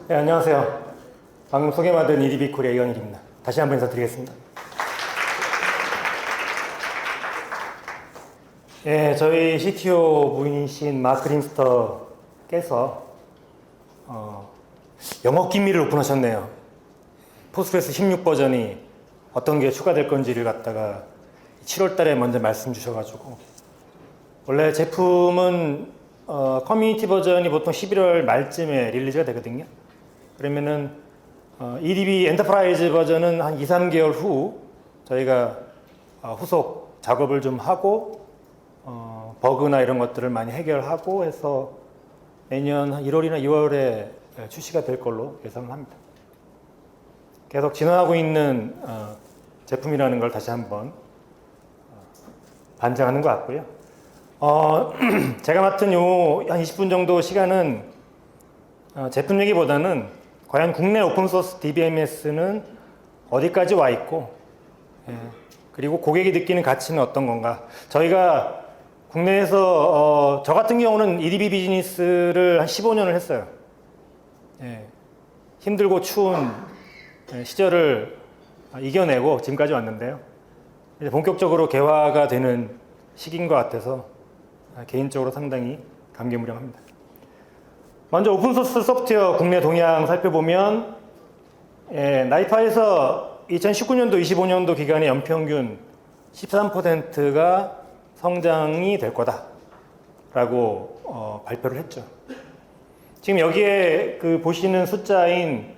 네, 안녕하세요. 방금 소개받은 EDB 코리아 이현일입니다. 다시 한번 인사드리겠습니다. 예, 저희 CTO 부인이신 마크 림스터께서 영어 기밀을 오픈하셨네요. 포스트그레스 16 버전이 어떤 게 추가될 건지를 갖다가 7월 달에 먼저 말씀 주셔가지고, 원래 제품은 커뮤니티 버전이 보통 11월 말쯤에 릴리즈가 되거든요. 그러면은 EDB 엔터프라이즈 버전은 한 2, 3개월 후 저희가 후속 작업을 좀 하고 버그나 이런 것들을 많이 해결하고 해서 내년 한 1월이나 2월에 출시가 될 걸로 예상을 합니다. 계속 진화하고 있는 제품이라는 걸 다시 한번 반증하는 것 같고요. 제가 맡은 요 한 20분 정도 시간은 제품 얘기보다는 과연 국내 오픈소스 DBMS는 어디까지 와 있고, 그리고 고객이 느끼는 가치는 어떤 건가. 저희가 국내에서 저 같은 경우는 EDB 비즈니스를 한 15년을 했어요. 힘들고 추운 시절을 이겨내고 지금까지 왔는데요. 이제 본격적으로 개화가 되는 시기인 것 같아서 개인적으로 상당히 감개무량합니다. 먼저 오픈소스 소프트웨어 국내 동향 살펴보면, 나이파에서 2019년도, 25년도 기간의 연평균 13%가 성장이 될 거다라고 발표를 했죠. 지금 여기에 보시는 숫자인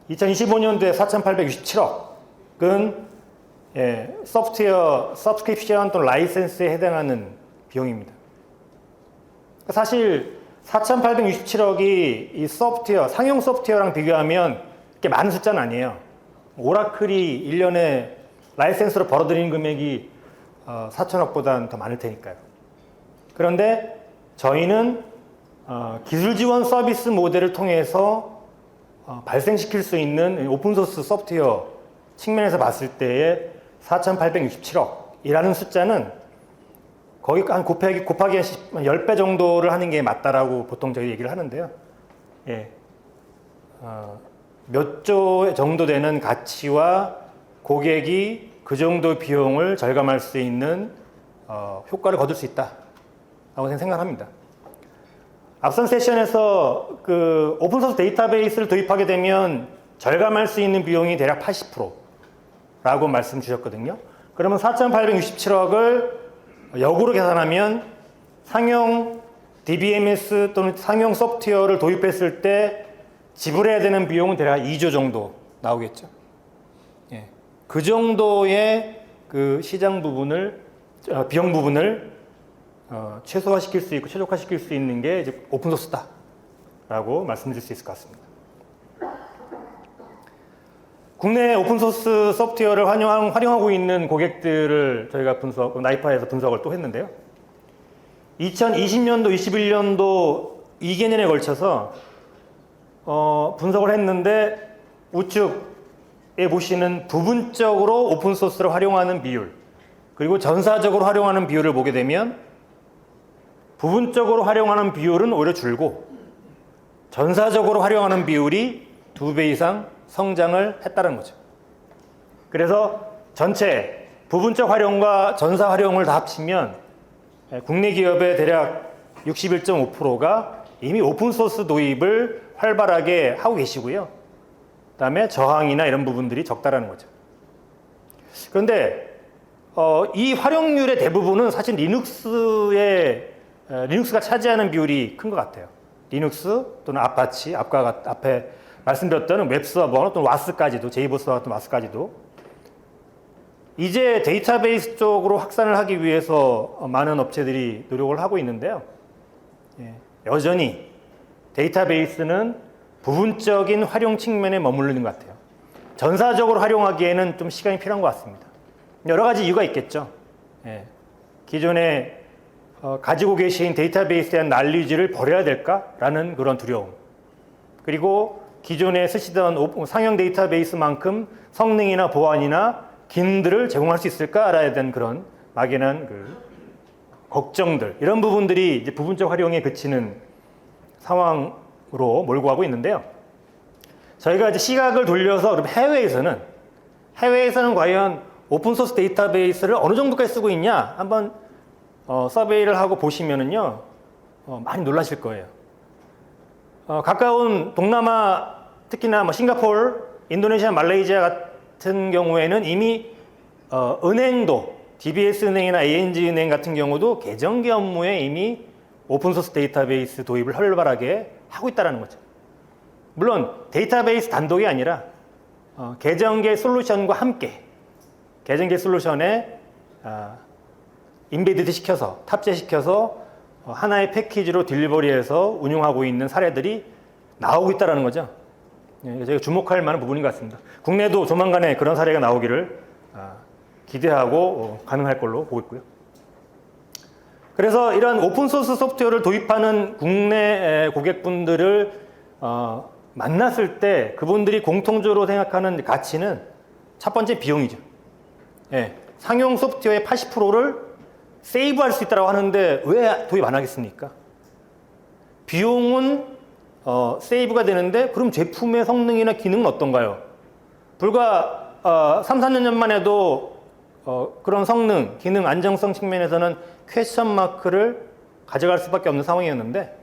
2025년도에 4,867억은 소프트웨어 서브스크립션 또는 라이센스에 해당하는 비용입니다. 사실 4,867억이 이 소프트웨어, 상용 소프트웨어랑 비교하면 그렇게 많은 숫자는 아니에요. 오라클이 1년에 라이센스로 벌어들이는 금액이 4천억보다는 더 많을 테니까요. 그런데 저희는 기술 지원 서비스 모델을 통해서 발생시킬 수 있는 오픈소스 소프트웨어 측면에서 봤을 때의 4,867억이라는 숫자는 거의 한 곱하기 10배 정도를 하는 게 맞다라고 보통 저희 얘기를 하는데요. 몇 조 정도 되는 가치와 고객이 그 정도 비용을 절감할 수 있는 효과를 거둘 수 있다라고 생각합니다. 앞선 세션에서 오픈소스 데이터베이스를 도입하게 되면 절감할 수 있는 비용이 대략 80%라고 말씀 주셨거든요. 그러면 4,867억을 역으로 계산하면 상용 DBMS 또는 상용 소프트웨어를 도입했을 때 지불해야 되는 비용은 대략 2조 정도 나오겠죠. 그 정도의 시장 부분을, 비용 부분을 최소화시킬 수 있고 최적화시킬 수 있는 게 이제 오픈소스다라고 말씀드릴 수 있을 것 같습니다. 국내 오픈소스 소프트웨어를 활용하고 있는 고객들을 저희가 나이파에서 분석을 또 했는데요. 2020년도, 21년도 2개년에 걸쳐서 분석을 했는데, 우측에 보시는 부분적으로 오픈소스를 활용하는 비율, 그리고 전사적으로 활용하는 비율을 보게 되면 부분적으로 활용하는 비율은 오히려 줄고 전사적으로 활용하는 비율이 2배 이상 성장을 했다는 거죠. 그래서 전체 부분적 활용과 전사 활용을 다 합치면 국내 기업의 대략 61.5%가 이미 오픈소스 도입을 활발하게 하고 계시고요. 그 다음에 저항이나 이런 부분들이 적다라는 거죠. 그런데 이 활용률의 대부분은 사실 리눅스가 차지하는 비율이 큰 것 같아요. 리눅스 또는 아파치, 앞에 말씀드렸던 웹서버 또는 와스까지도, 제이버스와 같은 와스까지도 이제 데이터베이스 쪽으로 확산을 하기 위해서 많은 업체들이 노력을 하고 있는데요. 여전히 데이터베이스는 부분적인 활용 측면에 머무르는 것 같아요. 전사적으로 활용하기에는 좀 시간이 필요한 것 같습니다. 여러 가지 이유가 있겠죠. 기존에 가지고 계신 데이터베이스에 대한 난리지를 버려야 될까라는 그런 두려움. 그리고 기존에 쓰시던 상용 데이터베이스만큼 성능이나 보안이나 기능들을 제공할 수 있을까라에 대한 그런 막연한 걱정들, 이런 부분들이 이제 부분적 활용에 그치는 상황이 몰고 가고 있는데요. 저희가 이제 시각을 돌려서 그럼 해외에서는 과연 오픈소스 데이터베이스를 어느 정도까지 쓰고 있냐 한번 서베이를 하고 보시면은요 많이 놀라실 거예요. 가까운 동남아 특히나 뭐 싱가포르, 인도네시아, 말레이시아 같은 경우에는 이미 은행도 DBS 은행이나 ANZ 은행 같은 경우도 계정기 업무에 이미 오픈소스 데이터베이스 도입을 활발하게 하고 있다는 거죠. 물론 데이터베이스 단독이 아니라 계정계 솔루션과 함께 계정계 솔루션에 인베디드 시켜서 탑재시켜서 하나의 패키지로 딜리버리해서 운용하고 있는 사례들이 나오고 있다는 거죠. 제가 주목할 만한 부분인 것 같습니다. 국내도 조만간에 그런 사례가 나오기를 기대하고 가능할 걸로 보고 있고요. 그래서 이런 오픈소스 소프트웨어를 도입하는 국내 고객분들을 만났을 때 그분들이 공통적으로 생각하는 가치는 첫 번째 비용이죠. 상용 소프트웨어의 80%를 세이브할 수 있다고 하는데 왜 도입 안 하겠습니까? 비용은 세이브가 되는데 그럼 제품의 성능이나 기능은 어떤가요? 불과 3, 4년 전만 해도 그런 성능, 기능, 안정성 측면에서는 퀘스천 마크를 가져갈 수밖에 없는 상황이었는데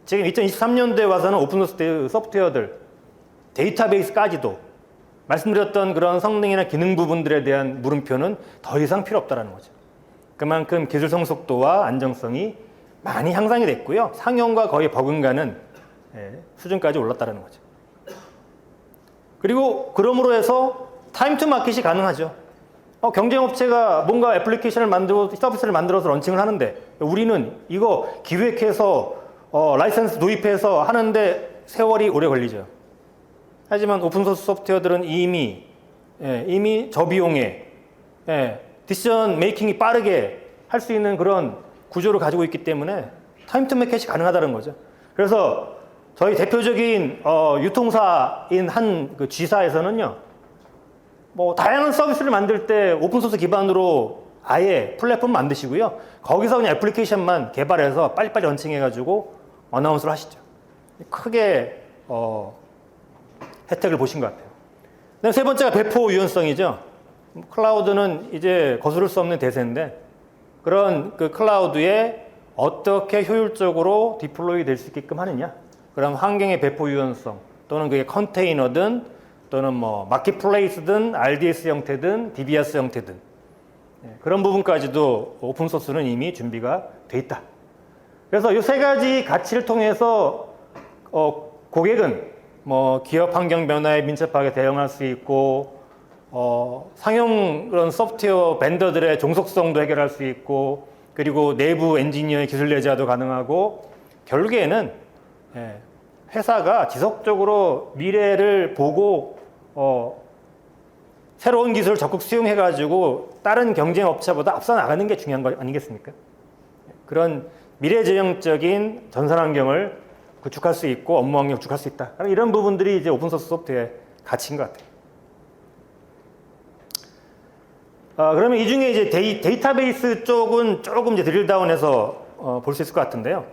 지금 2023년도에 와서는 오픈소스 소프트웨어들, 데이터베이스까지도 말씀드렸던 그런 성능이나 기능 부분들에 대한 물음표는 더 이상 필요 없다는 거죠. 그만큼 기술 성숙도와 안정성이 많이 향상이 됐고요. 상용과 거의 버금가는 수준까지 올랐다는 거죠. 그리고 그러므로 해서 타임 투 마켓이 가능하죠. 경쟁업체가 뭔가 애플리케이션을 만들고 서비스를 만들어서 런칭을 하는데 우리는 이거 기획해서 라이선스 도입해서 하는데 세월이 오래 걸리죠. 하지만 오픈소스 소프트웨어들은 이미 저비용에 디시전 메이킹이 빠르게 할 수 있는 그런 구조를 가지고 있기 때문에 타임 투 마켓이 가능하다는 거죠. 그래서 저희 대표적인 유통사인 한 그 G사에서는요, 뭐 다양한 서비스를 만들 때 오픈소스 기반으로 아예 플랫폼 만드시고요. 거기서 그냥 애플리케이션만 개발해서 빨리빨리 런칭해가지고 어나운스를 하시죠. 크게 혜택을 보신 것 같아요. 그다음 세 번째가 배포 유연성이죠. 클라우드는 이제 거스를 수 없는 대세인데 그런 그 클라우드에 어떻게 효율적으로 디플로이 될 수 있게끔 하느냐. 그럼 환경의 배포 유연성 또는 그게 컨테이너든 또는 뭐 마켓플레이스든 RDS 형태든 DBS 형태든 그런 부분까지도 오픈소스는 이미 준비가 돼 있다. 그래서 이 세 가지 가치를 통해서 고객은 뭐 기업 환경 변화에 민첩하게 대응할 수 있고 상용 그런 소프트웨어 벤더들의 종속성도 해결할 수 있고 그리고 내부 엔지니어의 기술 내재화도 가능하고 결국에는 회사가 지속적으로 미래를 보고 새로운 기술을 적극 수용해가지고 다른 경쟁 업체보다 앞서 나가는 게 중요한 거 아니겠습니까? 그런 미래지향적인 전산 환경을 구축할 수 있고 업무 환경 구축할 수 있다. 이런 부분들이 이제 오픈소스 소프트웨어의 가치인 것 같아요. 그러면 이 중에 이제 데이터베이스 쪽은 조금 이제 드릴다운해서 볼 수 있을 것 같은데요.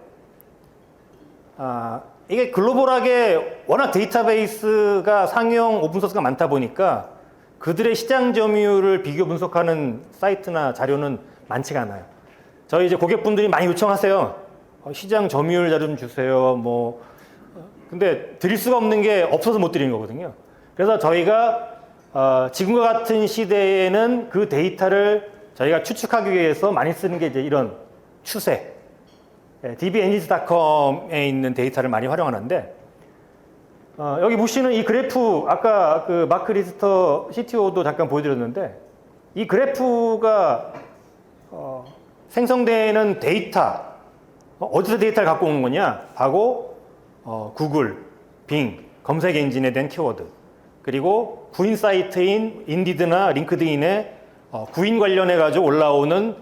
이게 글로벌하게 워낙 데이터베이스가 상용 오픈소스가 많다 보니까 그들의 시장 점유율을 비교 분석하는 사이트나 자료는 많지가 않아요. 저희 이제 고객분들이 많이 요청하세요. 시장 점유율 자료 좀 주세요. 근데 드릴 수가 없는 게 없어서 못 드리는 거거든요. 그래서 저희가 지금과 같은 시대에는 그 데이터를 저희가 추측하기 위해서 많이 쓰는 게 이제 이런 추세. dbengines.com에 있는 데이터를 많이 활용하는데, 여기 보시는 이 그래프, 아까 그 마크 리스터 CTO도 잠깐 보여드렸는데, 이 그래프가 생성되는 데이터, 어디서 데이터를 갖고 오는 거냐? 하고, 구글, 빙, 검색 엔진에 대한 키워드, 그리고 구인 사이트인 인디드나 링크드인에 구인 관련해가지고 올라오는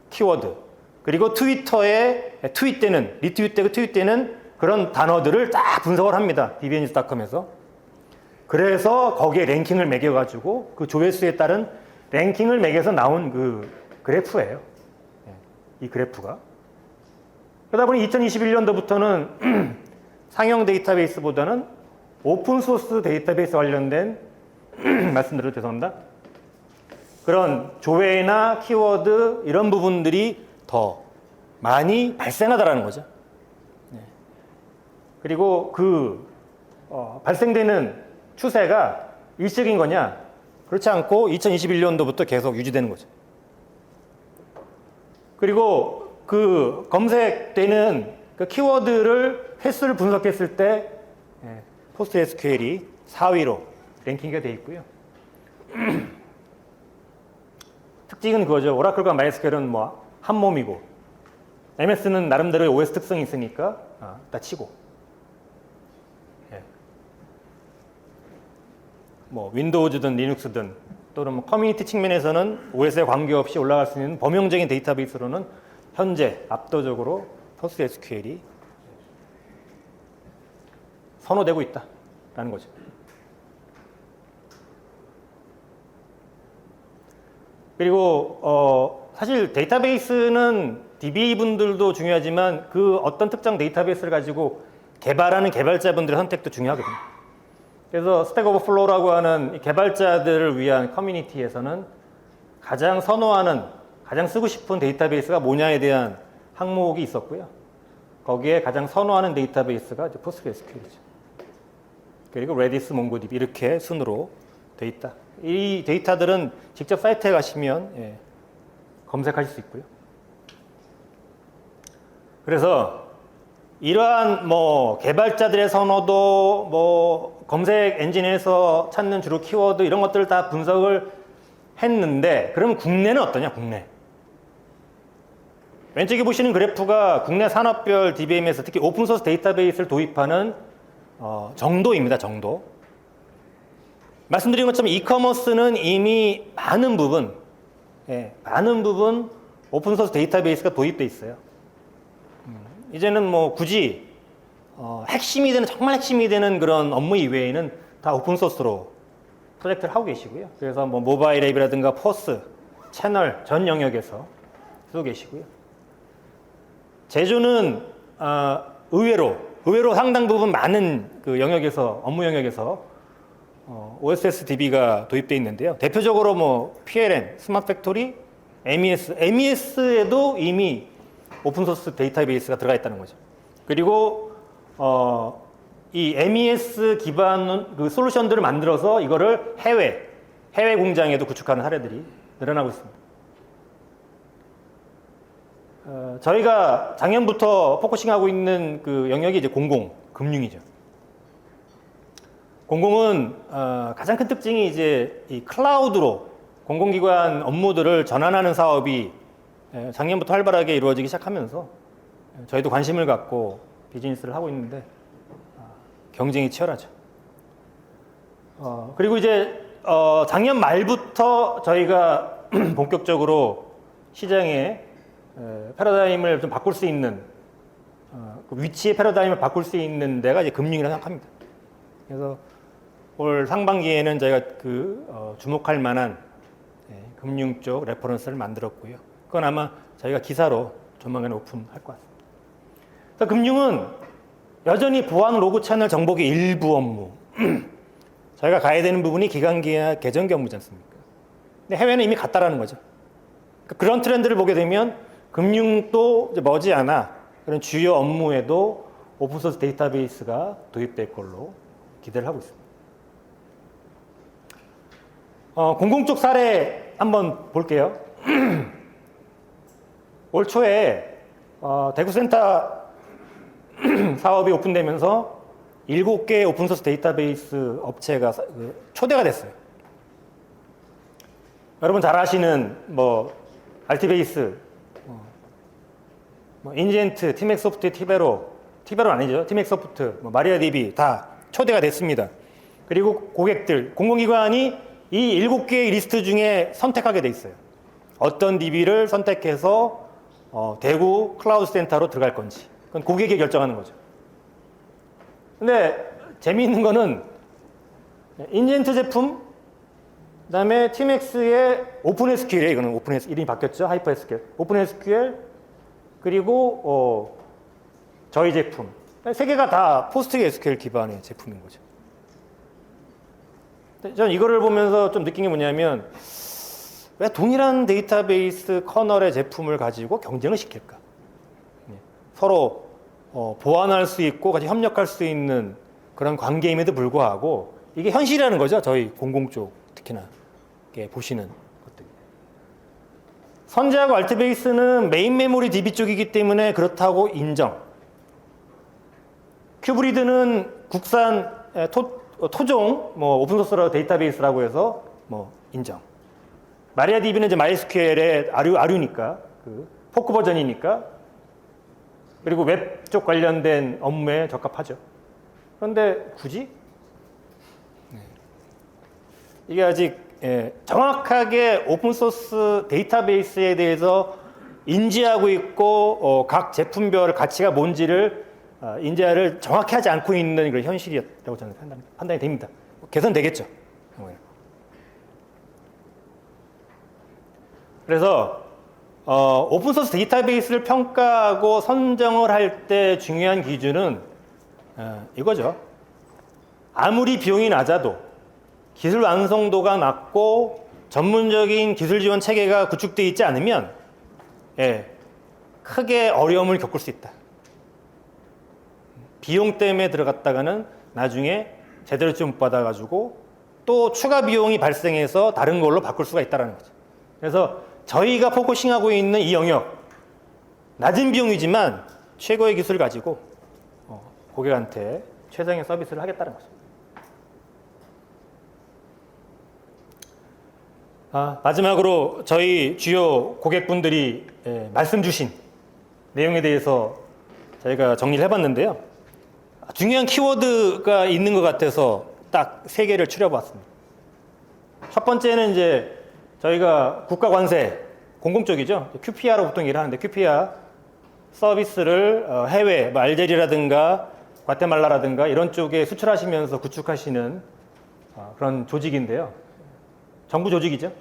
키워드, 그리고 트위터에 트윗되는, 리트윗되고 트윗되는 그런 단어들을 딱 분석을 합니다. dbengines.com에서. 그래서 거기에 랭킹을 매겨가지고 그 조회수에 따른 랭킹을 매겨서 나온 그 그래프예요. 이 그래프가. 그러다 보니 2021년도부터는 상용 데이터베이스보다는 오픈 소스 데이터베이스 관련된 말씀드려도 죄송합니다. 그런 조회나 키워드 이런 부분들이 더 많이 발생하다라는 거죠. 그리고 발생되는 추세가 일시적인 거냐? 그렇지 않고 2021년도부터 계속 유지되는 거죠. 그리고 그 검색되는 그 키워드를 횟수를 분석했을 때 포스트에스큐엘이 4위로 랭킹이 되어 있고요. 특징은 그거죠. 오라클과 마이스큐엘은 뭐 한 몸이고 MS는 나름대로의 OS 특성이 있으니까 다 치고 뭐 윈도우즈든 리눅스든 또는 뭐 커뮤니티 측면에서는 OS에 관계없이 올라갈 수 있는 범용적인 데이터베이스로는 현재 압도적으로 포스트에스큐엘이 선호되고 있다라는 거죠. 그리고 사실 데이터베이스는 DB 분들도 중요하지만 그 어떤 특정 데이터베이스를 가지고 개발하는 개발자분들의 선택도 중요하거든요. 그래서 스택 오버플로우라고 하는 개발자들을 위한 커뮤니티에서는 가장 선호하는, 가장 쓰고 싶은 데이터베이스가 뭐냐에 대한 항목이 있었고요. 거기에 가장 선호하는 데이터베이스가 포스트그레스큐엘이죠. 그리고 레디스, 몽고디비 이렇게 순으로 돼 있다. 이 데이터들은 직접 사이트에 가시면 검색하실 수 있고요. 그래서 이러한 뭐 개발자들의 선호도, 뭐 검색 엔진에서 찾는 주로 키워드 이런 것들을 다 분석을 했는데, 그러면 국내는 어떠냐? 국내. 왼쪽에 보시는 그래프가 국내 산업별 DBM에서 특히 오픈소스 데이터베이스를 도입하는 정도입니다. 정도. 말씀드린 것처럼 이커머스는 이미 많은 부분 오픈소스 데이터베이스가 도입돼 있어요. 이제는 뭐 굳이 정말 핵심이 되는 그런 업무 이외에는 다 오픈소스로 프로젝트를 하고 계시고요. 그래서 뭐 모바일 앱이라든가 포스, 채널 전 영역에서 쓰고 계시고요. 제조는 의외로 상당 부분 많은 그 영역에서, 업무 영역에서 OSS DB가 도입되어 있는데요. 대표적으로 뭐 PLM, 스마트 팩토리, MES에도 이미 오픈소스 데이터베이스가 들어가 있다는 거죠. 그리고 이 MES 기반 그 솔루션들을 만들어서 이거를 해외 공장에도 구축하는 사례들이 늘어나고 있습니다. 저희가 작년부터 포커싱하고 있는 그 영역이 이제 금융이죠. 공공은 가장 큰 특징이 이제 이 클라우드로 공공기관 업무들을 전환하는 사업이 작년부터 활발하게 이루어지기 시작하면서 저희도 관심을 갖고 비즈니스를 하고 있는데 경쟁이 치열하죠. 그리고 이제 작년 말부터 저희가 본격적으로 시장에 패러다임을 좀 바꿀 수 있는 그 위치의 패러다임을 바꿀 수 있는 데가 이제 금융이라고 생각합니다. 그래서 올 상반기에는 저희가 주목할 만한 금융 쪽 레퍼런스를 만들었고요. 그건 아마 저희가 기사로 조만간 오픈할 것 같습니다. 그래서 금융은 여전히 보안 로그 채널 정복의 일부 업무. 저희가 가야 되는 부분이 기간계약 계정기 업무지 않습니까? 근데 해외는 이미 갔다라는 거죠. 그런 트렌드를 보게 되면 금융도 이제 머지않아 그런 주요 업무에도 오픈소스 데이터베이스가 도입될 걸로 기대를 하고 있습니다. 공공 쪽 사례 한번 볼게요. 올 초에 대구센터 사업이 오픈되면서 7개의 오픈소스 데이터베이스 업체가 초대가 됐어요. 여러분 잘 아시는 뭐 알티베이스, 뭐 인젠트, 티맥소프트, 티베로 아니죠. 티맥소프트, 뭐 마리아DB 다 초대가 됐습니다. 그리고 고객들, 공공기관이 이 7개의 리스트 중에 선택하게 돼 있어요. 어떤 DB를 선택해서 대구 클라우드 센터로 들어갈 건지. 그건 고객이 결정하는 거죠. 근데 재미있는 거는 인젠트 제품, 그다음에 티맥스의 오픈SQL이에요. 이거는 오픈SQL 이름이 바뀌었죠. 하이퍼SQL, 오픈SQL, 그리고 저희 제품 세 개가 다 PostgreSQL 기반의 제품인 거죠. 저는 이거를 보면서 좀 느낀 게 뭐냐면 왜 동일한 데이터베이스 커널의 제품을 가지고 경쟁을 시킬까? 서로 보완할 수 있고 같이 협력할 수 있는 그런 관계임에도 불구하고 이게 현실이라는 거죠. 저희 공공 쪽 특히나 보시는 것들. 선제하고 알트베이스는 메인 메모리 DB 쪽이기 때문에 그렇다고 인정. 큐브리드는 국산 토종 오픈소스라 데이터베이스라고 해서 인정. 마리아DB는 이제 MySQL의 아류니까 그 포크 버전이니까 그리고 웹 쪽 관련된 업무에 적합하죠. 그런데 굳이 이게 아직 정확하게 오픈소스 데이터베이스에 대해서 인지하고 있고 각 제품별 가치가 뭔지를 인지를 정확히 하지 않고 있는 그런 현실이라고 저는 판단이 됩니다. 개선되겠죠. 그래서 오픈소스 데이터베이스를 평가하고 선정을 할 때 중요한 기준은 이거죠. 아무리 비용이 낮아도 기술 완성도가 낮고 전문적인 기술 지원 체계가 구축되어 있지 않으면 크게 어려움을 겪을 수 있다. 비용 때문에 들어갔다가는 나중에 제대로 못 받아가지고 또 추가 비용이 발생해서 다른 걸로 바꿀 수가 있다는 거죠. 그래서 저희가 포커싱하고 있는 이 영역, 낮은 비용이지만 최고의 기술을 가지고 고객한테 최상의 서비스를 하겠다는 거죠. 마지막으로 저희 주요 고객분들이 말씀 주신 내용에 대해서 저희가 정리를 해봤는데요. 중요한 키워드가 있는 것 같아서 딱 3개를 추려봤습니다. 첫 번째는 이제 저희가 국가 관세, 공공 쪽이죠. QPR로 보통 일을 하는데 QPR 서비스를 해외, 알제리라든가 과테말라라든가 이런 쪽에 수출하시면서 구축하시는 그런 조직인데요. 정부 조직이죠.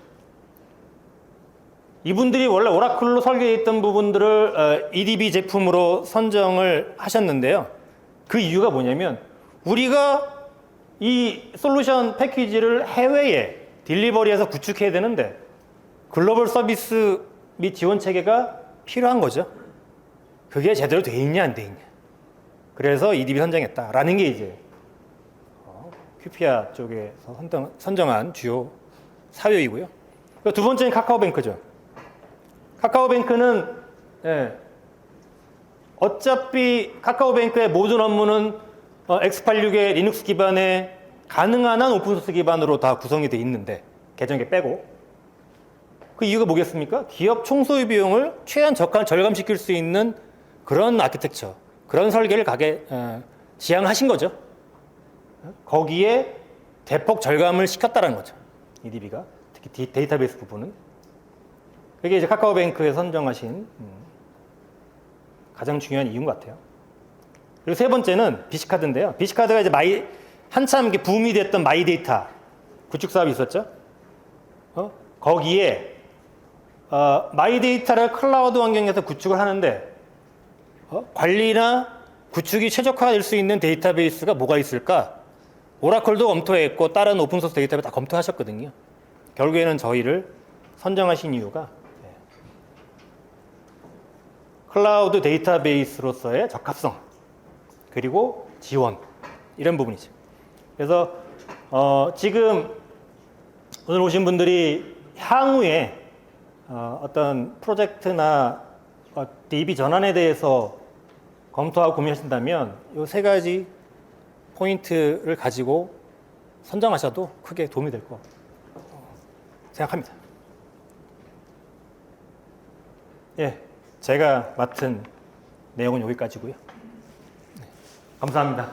이분들이 원래 오라클로 설계해 있던 부분들을 EDB 제품으로 선정을 하셨는데요. 그 이유가 뭐냐면 우리가 이 솔루션 패키지를 해외에 딜리버리해서 구축해야 되는데 글로벌 서비스 및 지원 체계가 필요한 거죠. 그게 제대로 돼 있냐 안 돼 있냐. 그래서 EDB 선정했다라는 게 이제 QPR 쪽에서 선정한 주요 사유이고요. 두 번째는 카카오뱅크죠. 카카오뱅크는 어차피 카카오뱅크의 모든 업무는 x86의 리눅스 기반의 가능한 한 오픈소스 기반으로 다 구성이 돼 있는데 계정계 빼고 그 이유가 뭐겠습니까? 기업 총소유 비용을 최대한 절감시킬 수 있는 그런 아키텍처, 그런 설계를 지향하신 거죠. 거기에 대폭 절감을 시켰다는 거죠. EDB가 특히 데이터베이스 부분은 그게 이제 카카오뱅크에 선정하신 가장 중요한 이유인 것 같아요. 그리고 세 번째는 비시카드인데요. 비시카드가 이제 한참 붐이 됐던 마이데이터 구축 사업이 있었죠. 거기에 마이데이터를 클라우드 환경에서 구축을 하는데 관리나 구축이 최적화될 수 있는 데이터베이스가 뭐가 있을까? 오라클도 검토했고 다른 오픈소스 데이터베이스 다 검토하셨거든요. 결국에는 저희를 선정하신 이유가 클라우드 데이터베이스로서의 적합성 그리고 지원 이런 부분이죠. 그래서 지금 오늘 오신 분들이 향후에 어떤 프로젝트나 DB 전환에 대해서 검토하고 고민하신다면 이 세 가지 포인트를 가지고 선정하셔도 크게 도움이 될 것 생각합니다. 제가 맡은 내용은 여기까지고요. 감사합니다.